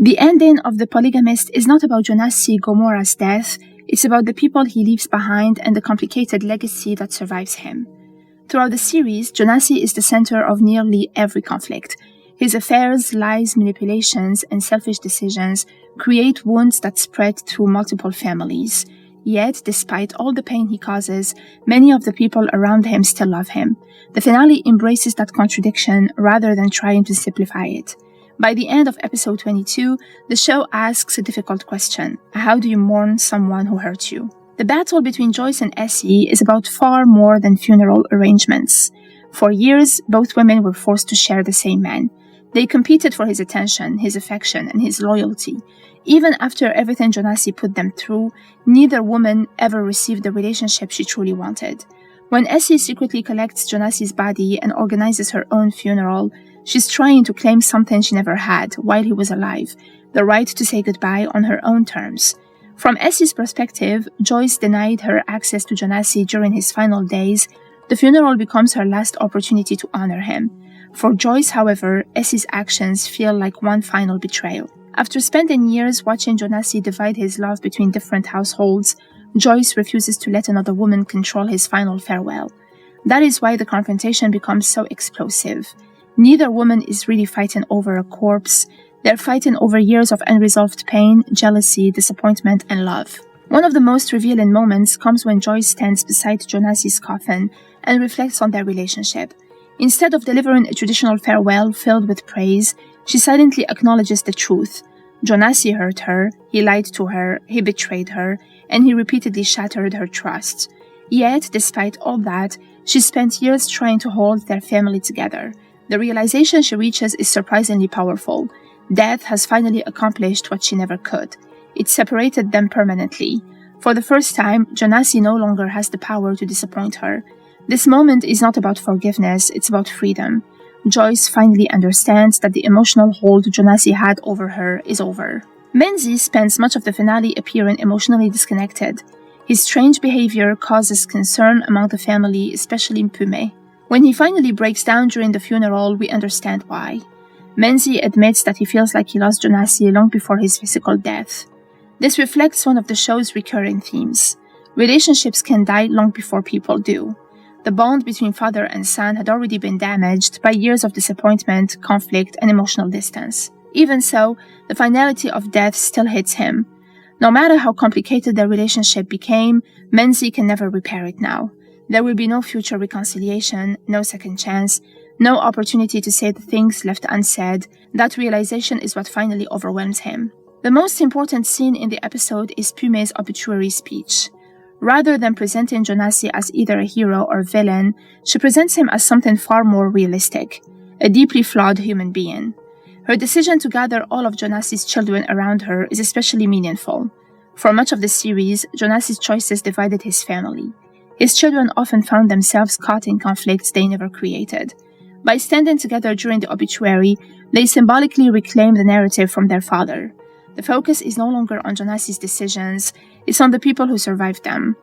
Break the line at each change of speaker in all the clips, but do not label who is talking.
The ending of The Polygamist is not about Jonasi Gomorrah's death, it's about the people he leaves behind and the complicated legacy that survives him. Throughout the series, Jonasi is the center of nearly every conflict. His affairs, lies, manipulations, and selfish decisions create wounds that spread through multiple families. Yet, despite all the pain he causes, many of the people around him still love him. The finale embraces that contradiction rather than trying to simplify it. By the end of episode 22, the show asks a difficult question. How do you mourn someone who hurt you? The battle between Joyce and Essie is about far more than funeral arrangements. For years, both women were forced to share the same man. They competed for his attention, his affection, and his loyalty. Even after everything Jonasi put them through, neither woman ever received the relationship she truly wanted. When Essie secretly collects Jonasi's body and organizes her own funeral, she's trying to claim something she never had while he was alive, the right to say goodbye on her own terms. From Essie's perspective, Joyce denied her access to Jonasi during his final days. The funeral becomes her last opportunity to honor him. For Joyce, however, Essie's actions feel like one final betrayal. After spending years watching Jonasi divide his love between different households, Joyce refuses to let another woman control his final farewell. That is why the confrontation becomes so explosive. Neither woman is really fighting over a corpse. They're fighting over years of unresolved pain, jealousy, disappointment, and love. One of the most revealing moments comes when Joyce stands beside Jonasi's coffin and reflects on their relationship. Instead of delivering a traditional farewell filled with praise, she silently acknowledges the truth. Jonasi hurt her, he lied to her, he betrayed her, and he repeatedly shattered her trust. Yet, despite all that, she spent years trying to hold their family together. The realization she reaches is surprisingly powerful. Death has finally accomplished what she never could. It separated them permanently. For the first time, Jonasi no longer has the power to disappoint her. This moment is not about forgiveness, it's about freedom. Joyce finally understands that the emotional hold Jonasi had over her is over. Menzi spends much of the finale appearing emotionally disconnected. His strange behavior causes concern among the family, especially in Pume. When he finally breaks down during the funeral, we understand why. Menzi admits that he feels like he lost Jonasi long before his physical death. This reflects one of the show's recurring themes. Relationships can die long before people do. The bond between father and son had already been damaged by years of disappointment, conflict, and emotional distance. Even so, the finality of death still hits him. No matter how complicated their relationship became, Menzi can never repair it now. There will be no future reconciliation, no second chance, no opportunity to say the things left unsaid. That realization is what finally overwhelms him. The most important scene in the episode is Pume's obituary speech. Rather than presenting Jonasi as either a hero or villain, she presents him as something far more realistic, a deeply flawed human being. Her decision to gather all of Jonasi's children around her is especially meaningful. For much of the series, Jonasi's choices divided his family. His children often found themselves caught in conflicts they never created. By standing together during the obituary, they symbolically reclaim the narrative from their father. The focus is no longer on Jonasi's decisions, it's on the people who survived them.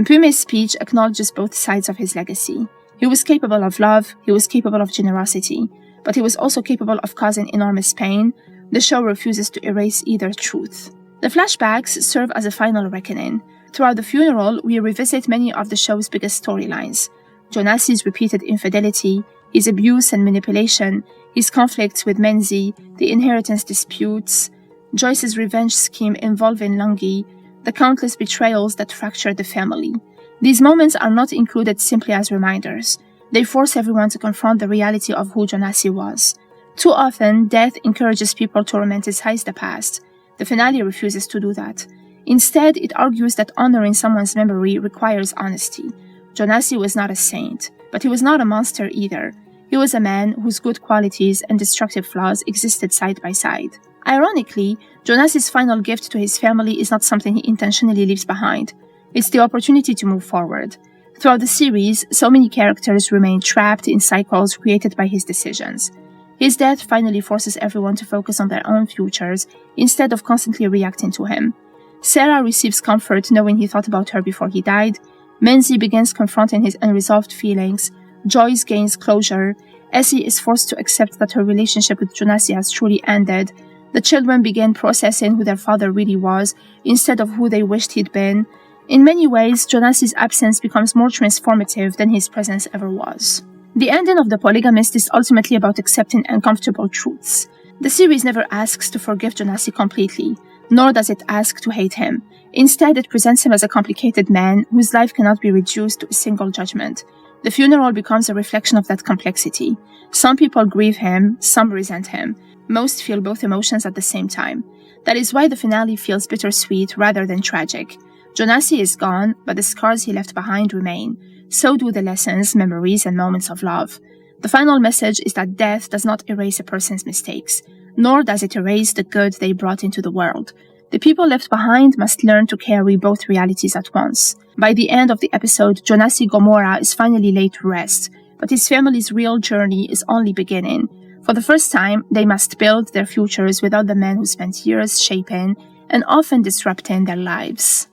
Pume's speech acknowledges both sides of his legacy. He was capable of love, he was capable of generosity, but he was also capable of causing enormous pain. The show refuses to erase either truth. The flashbacks serve as a final reckoning. Throughout the funeral, we revisit many of the show's biggest storylines. Jonasi's repeated infidelity, his abuse and manipulation, his conflicts with Menzi, the inheritance disputes, Joyce's revenge scheme involving Lungi, the countless betrayals that fractured the family. These moments are not included simply as reminders. They force everyone to confront the reality of who Jonasi was. Too often, death encourages people to romanticize the past. The finale refuses to do that. Instead, it argues that honoring someone's memory requires honesty. Jonasi was not a saint, but he was not a monster either. He was a man whose good qualities and destructive flaws existed side by side. Ironically, Jonasi's final gift to his family is not something he intentionally leaves behind. It's the opportunity to move forward. Throughout the series, so many characters remain trapped in cycles created by his decisions. His death finally forces everyone to focus on their own futures instead of constantly reacting to him. Sarah receives comfort knowing he thought about her before he died. Menzi begins confronting his unresolved feelings. Joyce gains closure. Essie is forced to accept that her relationship with Jonasi has truly ended. The children began processing who their father really was instead of who they wished he'd been. In many ways, Jonasi's absence becomes more transformative than his presence ever was. The ending of The Polygamist is ultimately about accepting uncomfortable truths. The series never asks to forgive Jonasi completely, nor does it ask to hate him. Instead, it presents him as a complicated man whose life cannot be reduced to a single judgment. The funeral becomes a reflection of that complexity. Some people grieve him, some resent him. Most feel both emotions at the same time. That is why the finale feels bittersweet rather than tragic. Jonasi is gone, but the scars he left behind remain. So do the lessons, memories, and moments of love. The final message is that death does not erase a person's mistakes, nor does it erase the good they brought into the world. The people left behind must learn to carry both realities at once. By the end of the episode, Jonasi Gomorrah is finally laid to rest, but his family's real journey is only beginning. For the first time, they must build their futures without the man who spent years shaping and often disrupting their lives.